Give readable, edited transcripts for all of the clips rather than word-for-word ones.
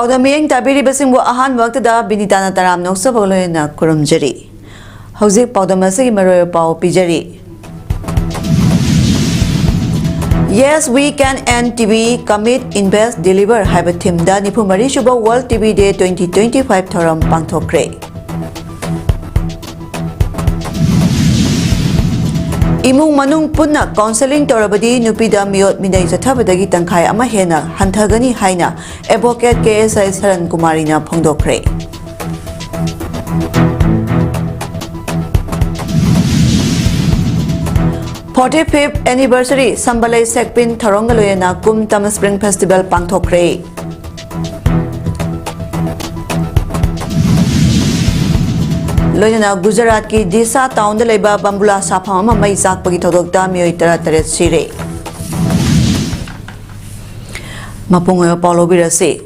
PAODAM tabiribasingbu ahan waqtada binitana taram noksabagloyena kurumjari. Hauzik PAODAM asigi maroy pau pijari. Yes, we can end TV, commit, invest, deliver. Haiba thimda Nifumari Shuba World TV Day 2025 thoram pangthokre. Imung manung punna counseling torabadi nupida miyot minay sathabadagi tangkhay ama hena hanthagani haina advocate KSI Saran Kumari na phongdokre. 45th anniversary Sambalay Sekpin Tharongaloyana Kum Tam Spring Festival pangthokre. Loyana Gujarat ki Disa town de leba bambula saphama mai sak pagi thodokta miyoi tara taret sire. Mapungoy Paulo Birase.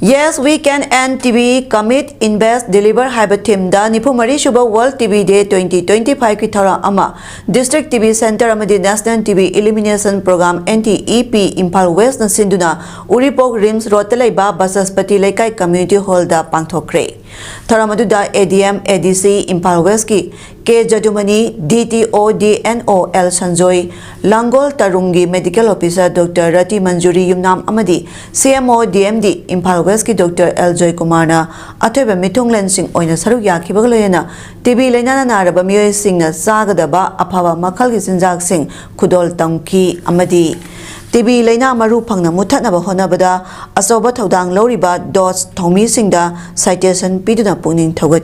Yes, we can end TV, commit, invest, deliver. Haiba thimda Nifumari Shuba World TV Day 2025 ki thara ama District TV Center amadi National TV Elimination Program NTEP Impal West na sinduna Uripok Rims Rotalaiba Basaspati Laikai Community Hall da pangthokre. Tharamaduda ADM ADC Impal West ki K Jadumani DTO DNO L Sanjoy Langol Tarungi Medical Officer Dr. Rati Manjuri Yumnam Amadi CMO DMD Impal West ki Dr. L Joy Kumarna Athoiba Mithunglen Singh oina saruk yakibagloyena TB Lainana Naraba Miyoi Singh na Sagadaba Aphaba Makhal ki Sinjak Singh Khudol Tamki Amadi TB Laina Maru Phangna Muthatnaba Honabada Asoba Thodang Loriba Dots Thomi Singda citation piduna pungning thogat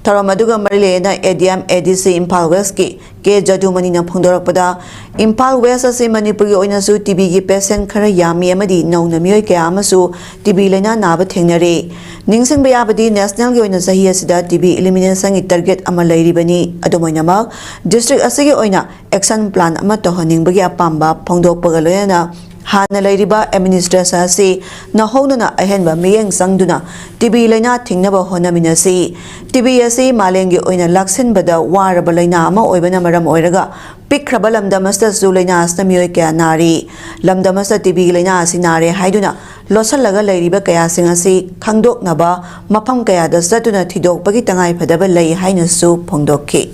Tharamaduga Marilena ADM ADC Impal West ki K Jadumani na phongdorakpada Impal West ase Manipuri oina su TB gi patient khara yami amadi nauna miyoi kaya amasu TB Laina naba thengnare ningsing bayabadi national gi oina sahi asida TB elimination gi target ama lairibani adomoinama district asigi oina action plan ama tohaningbagi apamba phongdokpaga loyana Hana Lairiba administration asi Nahonana Ahenba Miyang Sangduna TB Laina Tingnaba Honaminasi TB asi Malengi Oina Laksin Bada Waraba Laina Ama Oibana Maram Oiraga Pikraba Lamdamasta Zulaina Astamio Kaya Nari Lamdamasta TB Laina Sinare Haiduna Losalaga Lairiba Kaya Singasi Kangdok Naba Mapam Kaya da Satuna Tidok Bagitangai Padaba Lay Hainasu Pongdoki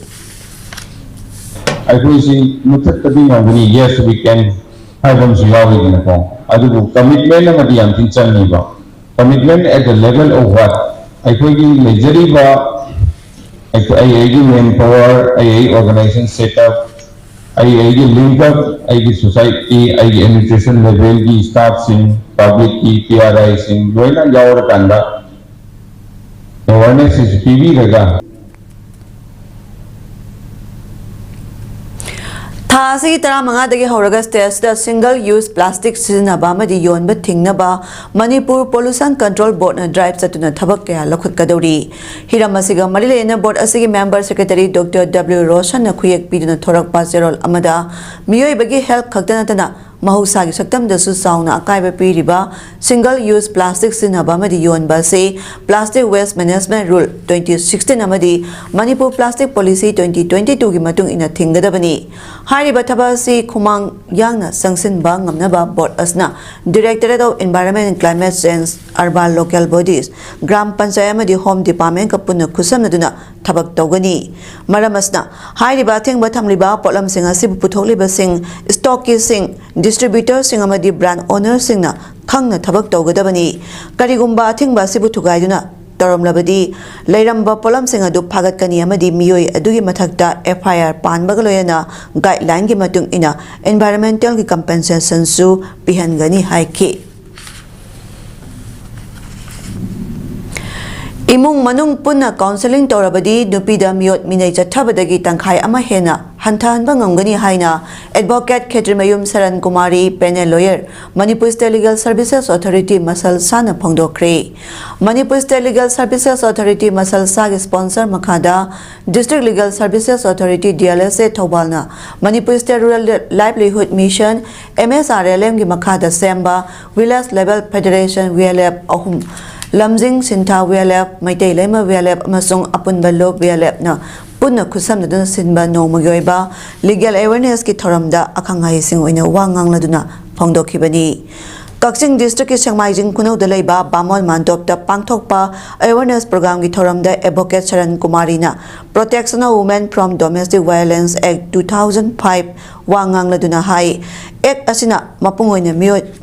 I think Mutattabini, yes, we can. Commitment commitment at the level of what? I think majorly manpower, organization setup, link up, society, administration level, staff, public, PRI, awareness is TV. Thasi tara manga dagi horaga stage da single use plastic sizinaba amadi yonba thingnaba Manipur Pollution Control Board na drive satuna thabak kaya lakhut kadori hiramasiga marilena board asigi member secretary Dr. W Roshan na khuyek piduna thorak paserol amada miyoi bagi health khakdana tana Mahusagi Saktam da su sauna akaiba piriba single use plastic sizinaba amadi yonba se Plastic Waste Management Rule 2016 amadi Manipur Plastic Policy 2022 gi matung ina thinggadabani Hariba Tabasi Kumang Yangna Sangsin Bang Ngamnaba Board Asna Directorate of Environment and Climate Change Urban Local Bodies Gram Panchayamadi Home Department Kapuna Kusam Naduna Tabak Togani Maramasna Hariba Thingba Tamliba Polam Singh Asibu Putholiba Singh Stocky Singh Distributor Singh Amadi Brand Owner Singh na Khangna Tabak Togadabani Karigumba Thingba Sibu Tugaiduna Tarom Labadi, Lairamba Polam Singh adu Pagat Kani Amadi Miyoi Adugi Mathakta FIR Pan Bagaloyana Guideline Gi Matung Ina Environmental Gi Compensation Su Pihangani Haiki Imung Manung Punna Counseling Torabadi Nupida Miyot Minay Chathabadagi Tangkhay Ama Hena Hantahan Bangamgani Haina Advocate Ketrimayum Saran Kumari Panel Lawyer Manipur State Legal Services Authority Masal Sana Phongdokre Manipur State Legal Services Authority Masal Sag Sponsor Makada District Legal Services Authority DLSA Thobalna Manipur State Rural Livelihood Mission MSRLM Gi Makada Semba Village Level Federation VLF Ahum Lamjing Sinta VLF Maitei Lema VLF Amasung Apunbalo VLF na Punna Kusam Naduna Sinba no Magoiba Legal Awareness Ki Thoramda Akangai Sing Oina Wangang Laduna Phongdokibani Kakching District ki Sengmaijing Kunau dalai ba Bamon Mandop da Pangthok pa awareness program ki thoram da Advocate Sharan Kumari na Protection of Women from Domestic Violence Act 2005 wangang laduna hai Act asina mapungoi na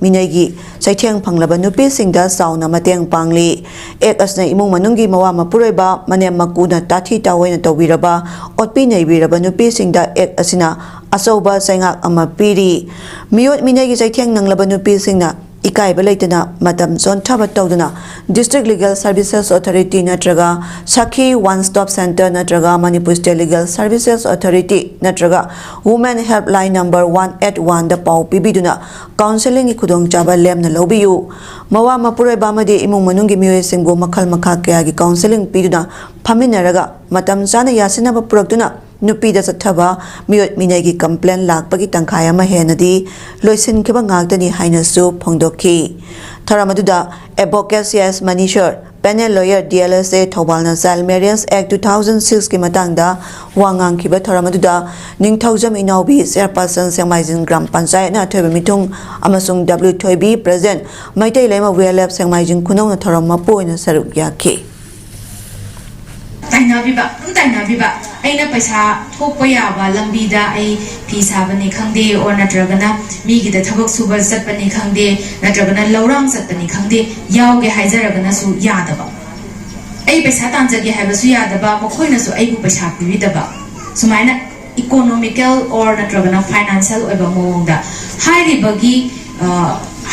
minay gi saitheng phanglaba nupi singda sauna mateng pangli Act asna imung manunggi mawa mapuroi ba manem makuna tathi tawai na tawiraba otpi nei biraba nupi singda Act asina asoba saingak ama piri miyot minay gi saitheng nanglaba nupi singna Ikai Belaitana, Madam Zon Tabatodana, District Legal Services Authority Natraga, Saki One Stop Center Natraga, Manipur State Legal Services Authority Natraga, Women Helpline number 181 the Pau Pibiduna, Counseling Ikudong Jaba Lem Nalobiu, Mawa Mapure Bamadi Imu Manungi Mue Singo Makal Makaki Counseling Piduna, Paminaraga, Madam Zana Yasina Puragduna. Nupi da sathaba miyot minagi complaint lakpagi tangkhaya ma henadi loisin kiba ngagdani haina su phongdokhi tharamaduda advocate CS Manishar panel lawyer DLSA Thobalna Child Marriage Act 2006 ki matangda wangang kiba tharamaduda ningthaujam inaubi chairperson Sengmaijing Gram Panchayat na thoiba mitung amasung W Thoibi present maitai lema WLF Sengmaijing Kunau na tharama poina saruk yakhi Aina paisa thokpa yaba lambida ai phi sabani khangde or natragana mi gi da thabak suba satpani khangde natragana laurang satpani khangde yawge haijaragana su yadaba ai paisa tanjage haibasu yadaba mokhoina su ai bu paisa pibidaba sumaina economical or natragana financial oiba mongda hairi bagi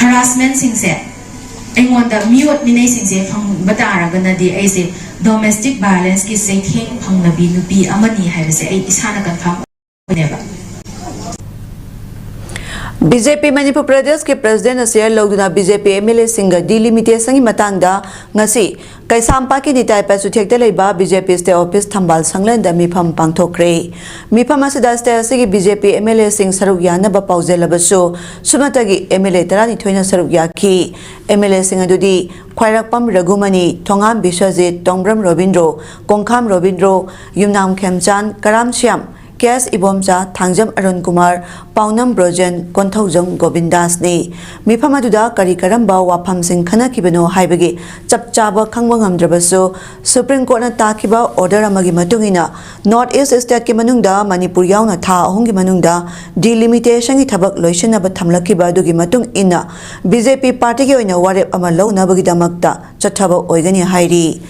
harassment singse aingonda miot minai singse phang bataragana di aise domestic violence ki saitheng phangnabi nupi amani haibase ai isana confirm neba BJP Manipur Pradesh ke President Asir Logduna BJP MLA Singa delimitation ki matangda ngasi Kaisampa ki nitai pasu thekta leiba BJP State Office Thambal Sanglen da mifam pangthokre mifam asida state asigi BJP MLA Singh saruk yana ba paujelabasu sumatagi MLA tarani thoina saruk yakhi MLA Singh adudi Khwairakpam Ragumani Thongam Bishajit Tongbram Robindro Kongkham Robindro Yumnam Khemchan Karam Shyam Kes Ibomja Thangjam Arun Kumar Paunam Brojen Konthaujam Govindas ni Mipamaduda Kari Karamba Wapam Singh Khana Kibano Haibagi Chapchaba Khangwangam Drabasu Supreme Court na Takiba Order Amagi Matungina North East State ki Manungda Manipur Yauna Tha Ahungi Manungda delimitation ki thabak loisina ba thamlakiba dugi matung ina BJP party ki oina warep ama lawna bagi damakta chathaba oigani hairi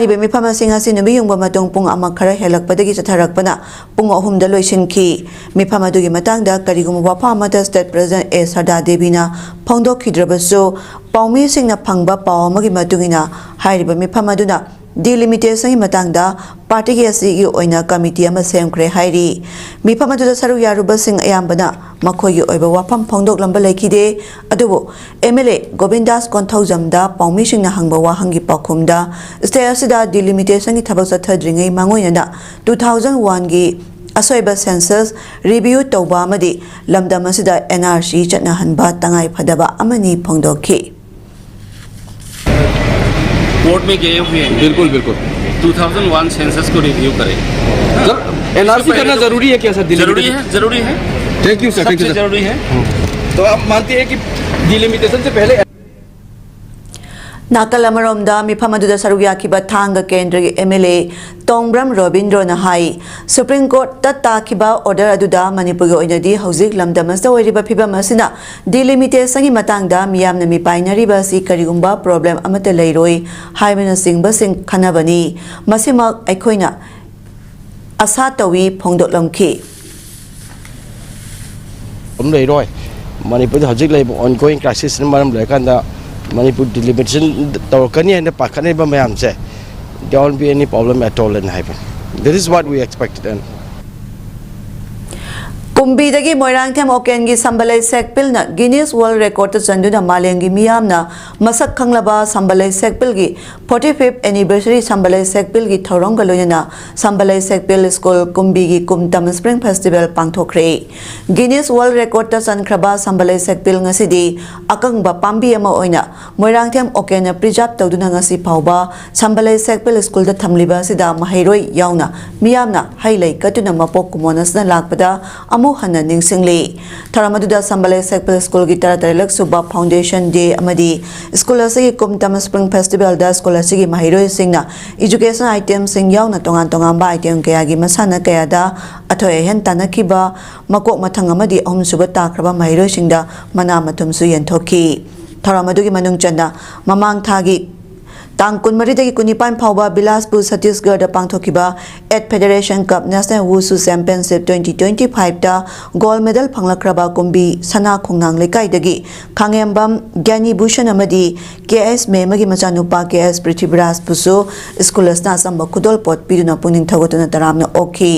be Mipama Singh asina biyungba matung pung ama khara helakpadagi chatharakpana pung ahumda loisinki Mipama dugi matangda karigum wafa mata state president A Sarda Devina phongdok khidrabasu paumi singna phangba paw amagi matungina hairiba Mipama duna delimitation matangda party ki asi gi oina committee ama semkre hairi Mipama duna saru yaruba sing ayambana makhoi gi oiba wafam phongdok lamba laikide adubo MLA Govindas Konthaujamda paumi singna hangba wa hangi pakhumda state asida delimitation ki thabak sathadringai mangoina 2001 gi Asoiba census review tauba amadi lamdam asida NRC chatnahanba tangai phadaba amani phongdokhi court में गए हुए हैं बिल्कुल बिल्कुल 2001 census को review करें sir NRC करना जरूरी है क्या सर जरूरी है थैंक यू सर सबसे जरूरी है तो आप मानते हैं कि डिलिमिटेशन से पहले Nakal Amaromda Mipamaduda Saruyakiba Tanga Kendri MLA Tongbram Robindro Nahai Supreme Court Tatakiba Order Aduda Manipur Inadi Hauzik Lamdamas the Weriba Piba Masina delimitation ki matangda miyam na mi binary basi karigumba problem amata leiroi haimena sing basing khanabani masimak aikoina asatawi phongdok lamki leiroi Manipur Hauzik Labor ongoing crisis in Maram Lekanda Manipur delimitation Torkani and the Pakane Bamayam say there won't be any problem at all in happen. This is what we expected. And Kumbidagi Moirangtam Okengi Sambalai Sekpilna Guinness World Record Sanduna Malengi Miyamna Masak Kanglaba Sambalai Sekpilgi 45th anniversary Sambalai Sekpilgi Thorongaluna Sambalai Sekpil School Kumbigi Kumtam Spring Festival Pangthokre Guinness World Record Sankraba Sambalai Sekpil Ngasidi Akangba Pambi Ama Oina Moirangtam Okena Prijap Toduna Ngasi Pauba Sambalai Sekpil School the Tamliba Sida Mahairoi Yauna Miyamna Hailai Katuna Mapok Kumonas na Lakpada अमु हन्ना निंगसिंगली थरामदुदा संबले सेक्पल school की तरह सुबा foundation day अमदी स्कूल असगी कुमतम स्प्रिंग फेस्टिवल दा स्कूल असगी महिरोय सिंगना एजुकेशन आइटम सिंग यावना तोंगान तोंगांबा आइटम कयागी मसाना कयादा अथोय हेन तानकिबा मकोक मथंग अमदी अहम सुबा ताख्रबा महिरोय सिंगदा मना मथुमसु यंथोकी थरामदुगी मनुंग चंदा ममांग थागी तांग कुनमरीदगी कुनिपान फाउबा बिलासपुर छत्तीसगढ़ दा पांगथोकिबा eight federation cup national wushu championship 2025 दा गोल्ड मेडल फंगलखरबा कुंबी सना खोंनांग लेकाइदगी खांगेंबम ज्ञानी भूषण अमदी केएस मेमगी मचानुपा केएस पृथ्वीराज पुसु स्कूलसना संब खुदोल पोट पिदुना पुनिंग थगोतुना तरामना ओखी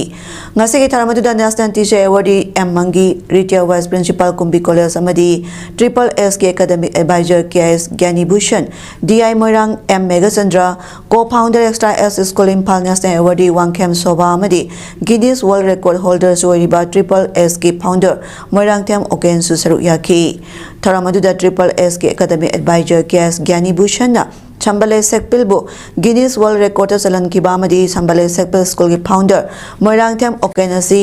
ngasi थरामदुदा नेशनल टीचर अवार्ड एम मंगी retired vice principal Kumbi college अमदी triple S K academic adviser KS Gyani Bhushan DI Moirang M Megachandra co-founder extra S school Imphal national award Wangkhem Shobha अमदी गिनीज वर्ल्ड रिकॉर्ड होल्डर्स ओइरिबा triple S K founder Moirangthem ओकेनसु सरुक याखी थरामदुदा triple S K academic adviser KS Gyani Bhushan संबले सेक्पिलबु Guinness world record चलन की बामदी संबले सेक्पिल स्कूल के फाउंडर मोइरांगथेम ओकेनसी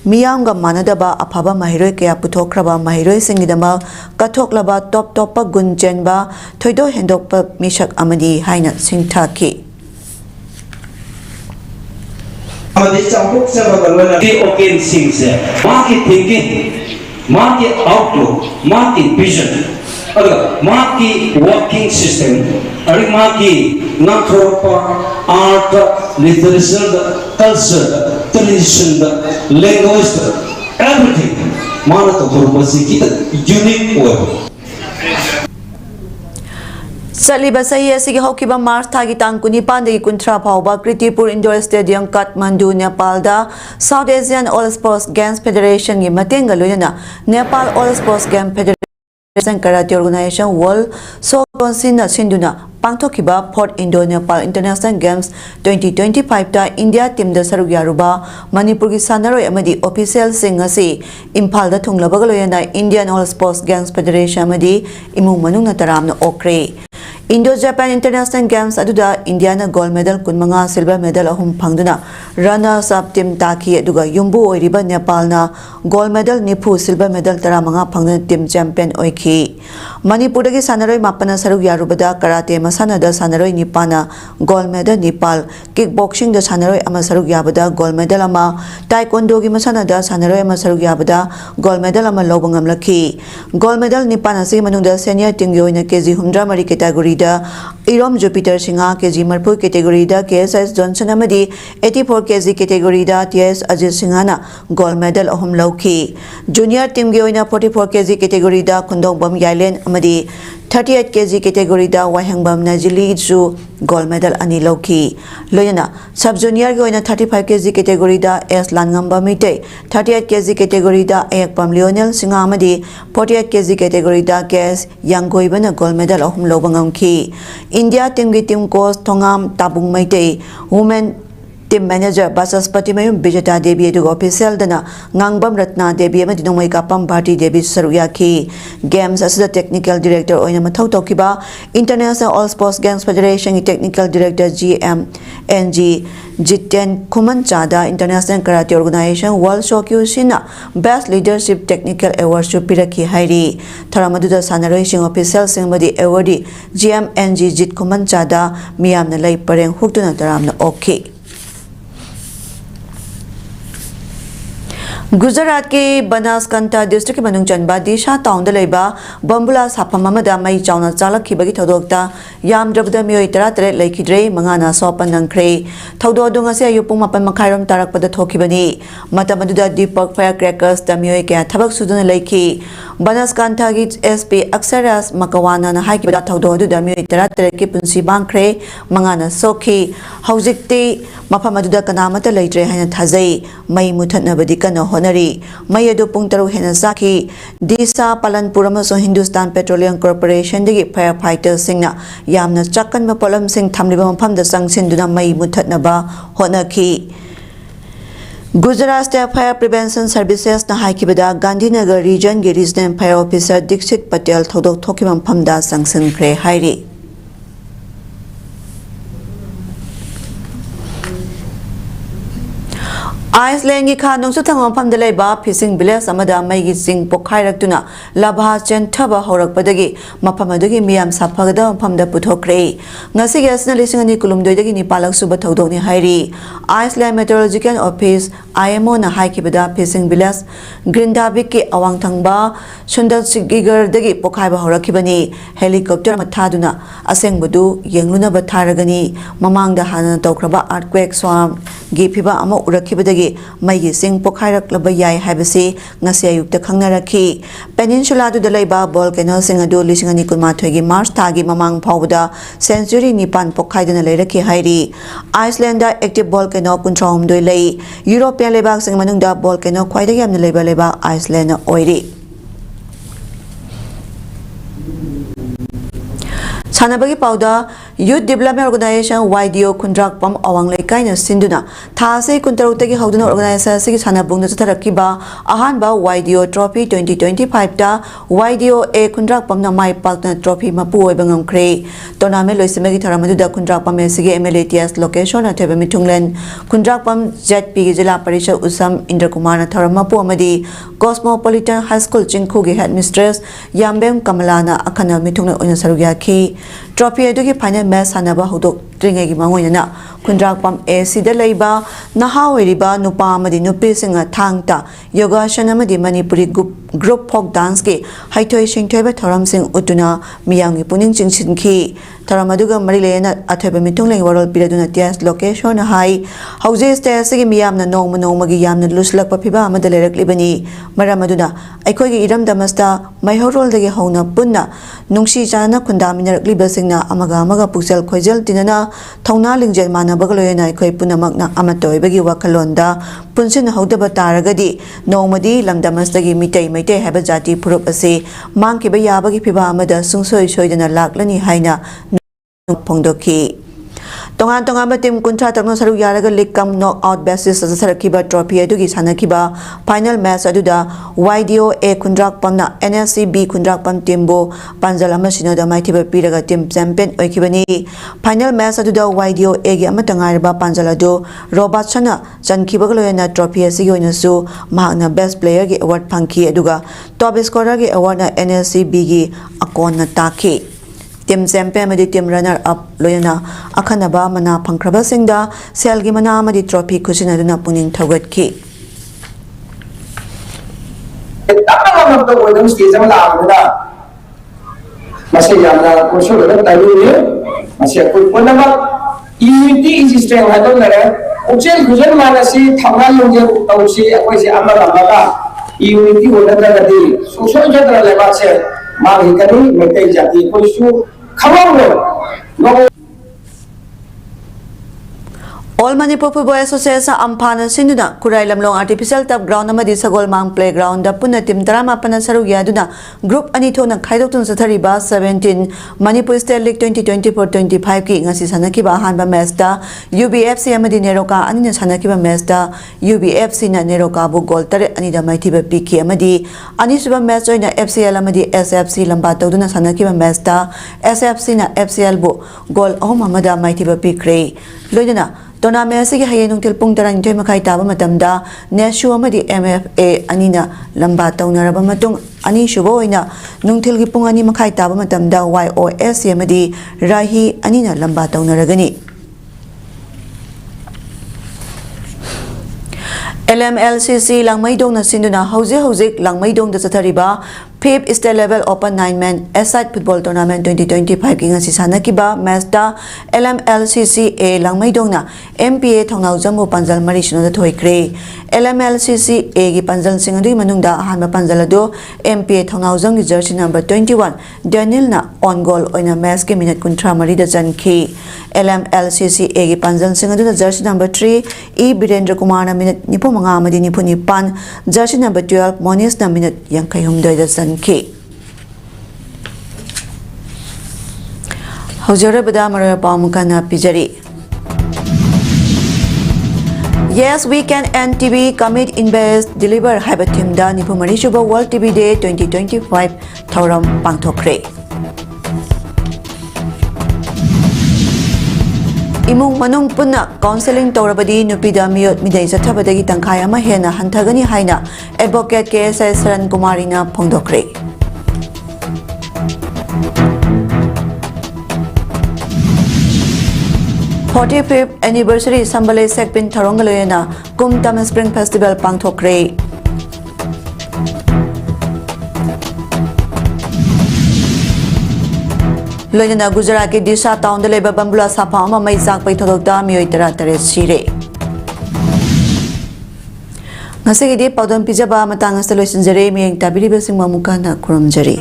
मियांग मानदबा अफाबा महिरोय कया पुथोख्रबा महिरोय सिंगिदमा कथोक्लबा टॉप टॉप गुण चेनबा थोइदो हेंदोप मिशक अमदी हाइना सिंथाकी अमदी चांपुक से बगलना के ओकेन सिंह से market thinking market outlook market vision अगर मार्की वर्किंग सिस्टम और मार्की नाथोपा art literature culture tradition language everything माना तो थोड़ा की यूनिक हो चलिबा सही असिगी हौकिबा मार्च थागी तांग कुनिपान कुंथ्रा फाउबा कृतिपुर इंडोर स्टेडियम काठमांडू नेपाल दा South Asian all sports games federation की मतेंग लोयना Nepal all sports game federation karate organization world सोकोसिन सिंधुना पांथोकिबा fourth Indo Nepal international games 2025 ता इंडिया टीम दा सरुक यारुबा मणिपुर की सानरोय अमदी ऑफिशियल सिंग असि इम्फाल दा थुंगलबग लोयना Indian all sports games federation अमदी इमुंग मनुंग तरामना ओक्रे इंडो जापान इंटरनेशनल गेम्स अदुदा इंडिया ना गोल्ड मेडल कुनमंगा सिल्वर मेडल अहुम फंगदुना रनर्स अप टीम ताकी अदुगा युम्बु ओइरिबा नेपाल ना गोल्ड मेडल निफु सिल्वर मेडल तरामंगा फंगदुना टीम चैंपियन ओइखी मणिपुर की सानरोय मापना सरुक यारुबदा कराटे मसानदा सानरोय निपाना gold medal Nepal kick boxing दा सानरोय अमा सरुक याबदा गोल्ड मेडल अमा ताइक्वांडो की मसानदा सानरोय अमा सरुक याबदा गोल्ड मेडल अमा लौबंगम लखी गोल्ड मेडल निपाना से मनुंदा सीनियर टीम की ओइना केजी 100 कैटेगरी इरोम जुपिटर सिंगा केजी मरफु category KSS Johnson 84 KG category TS Ajit सिंहाना गोल्ड मेडल अहम लौखी जूनियर टीम की 44 KG category Khundongbam Yailen 38 KG category Wahengbam नजिलीजु गोल्ड मेडल अनि लौखी लोयना सब जूनियर की 35 केजी कैटेगरी एस लानगंबा मिटे 38 केजी कैटेगरी एकपम लियोनेल सिंगा 48 केजी कैटेगरी केएस यांगोइबना गोल्ड मेडल अहम लौबंगमखी इंडिया टीम की टीम कोच थोंगाम ताबुंग मैते वुमेन टीम मैनेजर बासस्पति मयूम विजेता देवी ऑफिशियल गांगबम रत्ना देवी नोंमई कापम भारती देवी सरुयाखी गेम्स असद टेक्निकल डायरेक्टर ओइना मथौ तौकिबा international all sports games federation की technical director GMNG Jiten Khuman चादा इंटरनेशनल कराटे ऑर्गेनाइजेशन वर्ल्ड शोक्यूसिना बेस्ट लीडरशिप टेक्निकल अवार्ड पिरखी हाइरी थरामदुदा सानरोय सिंग ऑफिशियल सिंगमदी अवार्ड GMNG जित खुमन चादा मियामना लई परेंग हुक्तुना तरामना ओखी गुजरात के बनासकांठा डिस्ट्रिक्ट के मनुंग चनबा दिशा टाउन लेबा बम्बुला साफम अमदा मई चाउना चालखिबगी थौदोक्ता यामद्रबदा मियोय 13 लेखिद्रे मंगाना सोपन नंख्रे थौदोदुंग असे अयुपुंग मपन मखाइरोम तारकपदा थोखिबनी मतमदुदा दीपक फायर क्रैकर्स दा मियोय क्या थबक सुदुना लेखि बनासकांठा की SP अक्षरास मकवाना ना हाइकिबदा थौदोदुदा मियोय 13 की पुंसी बांख्रे मंगाना सोखी हौजिकते मफमदुदा कनामता लेट्रे हाइना थाजै मई मुथनबदी कनो होनरी मई अदु पुंग तरु हेना साखी दिशा पालनपुर अमसों हिंदुस्तान पेट्रोलियम कॉर्पोरेशन दगी फायर फाइटर्स सिंगना यामना चक्कन पोलम सिंग थमलिबा मफमदा संगसिनदुना मई मुथनबा होनखी Gujarat state fire prevention services ना हाइकिबदा गांधीनगर रीजन के regional fire officer Dikshit Patel थौदोक थोकिबा मफमदा संगसिनख्रे हाइरी Iceland gi kha nongsu thangam pham dalai ba fishing village amada mai gi sing pokhairak tuna labha chen thaba horak padagi mapham adagi miyam saphagada pham da puthokre ngasi gi asna lising ani kulum doi dagi ni palak suba thodok ni hairi Iceland Meteorological Office IMO na haiki bada fishing village Grindavik ki awang thangba sundal sigigar dagi pokhai ba horak bani helicopter mathaduna aseng budu yengluna ba tharagani mamang da hana tawkraba earthquake swam gi phiba ama urakibadagi maigi sing pokhairak laba yai haibasi ngasi ayukta khangnaraki peninsula du dalaiba volcano sing adu lising ani kunmathoi gi March thagi mamang phawda century nipan pokhaidana leiraki hairi Iceland da active volcano kunthrom doi lei European lebak sing manungda volcano khwaidagi amna leiba leba Iceland oiri Sanabagi Pauda Youth Development Organization YDO Kundrak Pam Awang Lekai na Sinduna Thase Kuntarutagi Hauduna Organizer Sigi Sanabung Tarakiba Ahanba YDO Trophy 2025 da YDO A Kundrak Pam na Mai Pakna Trophy Mapu Bangam Kre Tournament Loisimagi Taramadu da Kundrak Pam Sigi MLATS location at Mitunglen Kundrak Pam ZP Jila Parisha Usam Indrakumar Taramapu Amadi Cosmopolitan High School Chinkugi Headmistress Yambem Kamalana Akana Mitunglen Unasarugyaki Trophy adugi final match sanaba hodok tringegi mangoina Kundrak Pam A sida leiba naha oiriba nupa amadi nupi singa thangta yoga shanamadi manipuri group folk dance ke haithoi singthoi thoram sing utuna miyangi puning chingsinki tharamaduga marilena athoiba mitungleng warol piraduna tias location hai hauze stage sigi miyamna nongmagi yamna luslakpa phiba amada leiraklibani maramaduna aikhoigi iram damasta maihorol dagi hauna punna nungsi chana khundaminar singna amaga puksel khoijal tinana thongna lingjel manabag loyena khoi punamakna amatoi bagi wakalonda punsin hodaba taragadi nongmadi lamdamastagi mitai haba jati phurup ase mangki ba yabagi phiba amada sungsoi soidana laklani haina phongdoki Tongan team kuntra takno saru yaraga league kam knock out basis sarakiba trophy adugi sanakiba final match aduda YDO A Kundrak Pamna NSC B Kundrak Pam teambo panjalama sinoda maithiba piraga team champion oikibani final match aduda YDO A gi amatangarba panjalado Robertson chankiba loyana trophy asigi oinasu mahna best player gi award phangki aduga top scorer gi award na NSC B gi akon na taki Team champion amadi team runner up loyana akhanaba mana phangkraba singda selgi mana amadi trophy khusinaduna puning thogatki Tamam to odam stage ma laagda mase yamna koso da talu ye mase ko ponama unity is strength hadon nare ochel gujan manasi thanga longje tawsi akoi se amara amara unity odam da di social jadra leba se ma hikani metai jati koisu All Manipur Football Association Ampana Sinduna Kurai Lamlong Artificial Turf Ground Amadi Sagol Mang Playground da Puna Team Drama Pana Sarugiyaduna Group Anito na Khaidokton Sathariba 17 Manipur State League 2024-25 ki ngasi sanakiba hanba match da UBFC amadi Neroka anina sanakiba match da UBFC na Neroka bu goal tare anida maithiba piki amadi anisuba match oina FCL amadi SFC lamba tawduna sanakiba match da SFC na FCL bu goal ahum amada maithiba pikre loidana Tournament asigi hayen nungtil pung tarang joy makai taba matamda Neshu amadi MFA anina lamba tawnaraba matung ani shubo oina nungtil gi pung ani makai taba matamda YOS amadi Rahi anina lamba tawnaragani LMLCC Langmaidong na sinduna hauzik Langmaidong da sathariba 5th State Level Open 9-Man Aside Football Tournament 2025 ki ngasi sanakiba match da LMLCC A Langmaidong na MPA Thongnau Jammu Panjal Mari Sinoda thoikre LMLCC A gi Panjal singadi manungda ahanba Panjal ado MPA Thongnau Jam gi jersey number 21 Daniel na on goal oina match ke minute kuntra mari da janki LMLCC A gi Panjal singadu jersey number 3 E Birendra Kumar na minute nipo manga amadi nipo nipan jersey number 12 Monish na minute yankai humdoi da K. Hojara Badamara Pamukana Pijari. Yes, we can NTV commit, invest, deliver Habatim da Nipumari Shuba World TV Day 2025 Thauram Pangthokre. imung manung punna counseling tawrabadi nupida miyot midai chathabadagi tangkhai ama hena hanthagani haina advocate KSI Saran Kumarina phongdokre 45th anniversary Sambale Sekpin Tharongaloyana Kumtam Spring Festival pangthokre Loyana Gujarat ke Disha town de leba bambula sapa ama mai jak pai thodokda mioi tara tare sire ngase gi de PAODAM pijaba matang asta loisinjare mieng tabiri besing mamukana kuramjari